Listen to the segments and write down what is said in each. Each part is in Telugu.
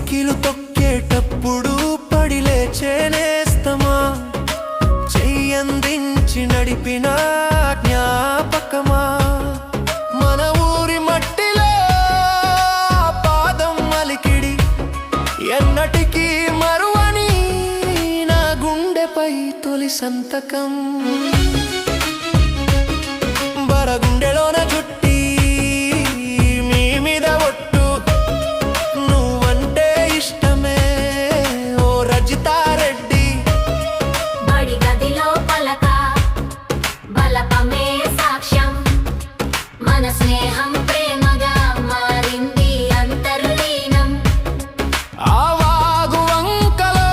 సైకిలు తొక్కేటప్పుడు పడి లేచేనేస్తమా, చెయ్యందించి నడిపిన జ్ఞాపకమా, మన ఊరి మట్టిలో పాదం అలికిడి ఎన్నటికీ మరువని నా గుండెపై తొలి సంతకం. బరగుండెలోన జుట్టి మీ మీద ఒట్టు, నువ్వంటే ఇష్టమే ఓ రజితారెడ్డి. బడి గదిలో పలక బలపమే సాక్ష్యం, మన స్నేహం ప్రేమగా మారింది అంతర్లీనం. ఆ వాగు వంకలో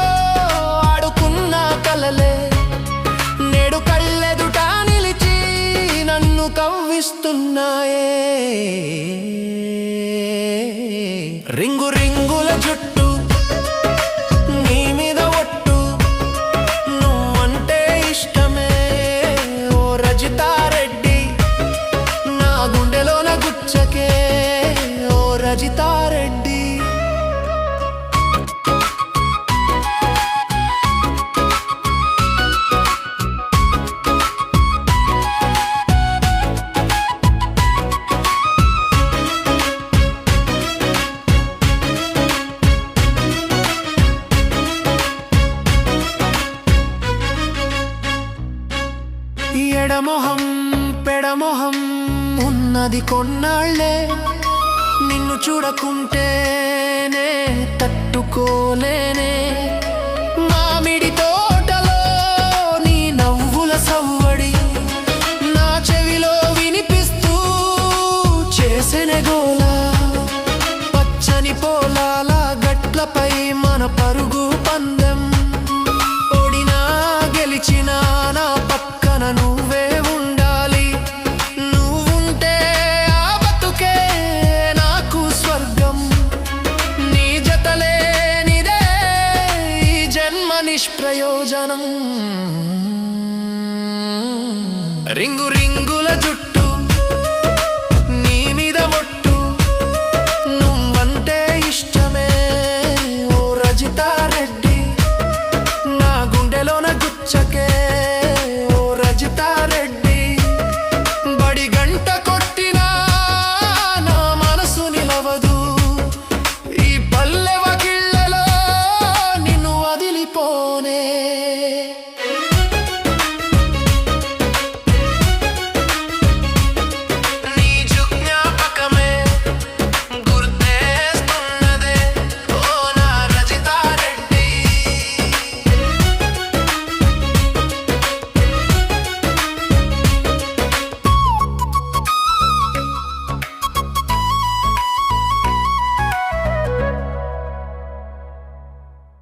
ఆడుకున్న కలలే నేడు కళ్ళెదుట నిలిచి నన్ను కవ్విస్తున్నాయే. రింగు రింగుల జుట్టు నీ మీద ఒట్టు, నువ్వంటే ఇష్టమే ఓ రజితారెడ్డి. నా గుండెలోన గుచ్చకే ఓ రజితారెడ్డి. ఎడమొహం పెడమొహం ఉన్నది కొన్నాళ్లే, నిన్ను చూడకుంటేనే తట్టుకోలేనే. మామిడి తోటలో నీ నవ్వుల సవ్వడి నా చెవిలో వినిపిస్తూ చేసెనే గోలా. పచ్చని పోలాల గట్లపై మన పరుగు పందెం, ఓడినా గెలిచినా నా పక్కన నువ్వే ఉండాలి. నువ్వుంటే ఆ బతుకే నాకు స్వర్గం, నీ జతలేనిదే ఈ జన్మ నిష్ప్రయోజనం. రింగు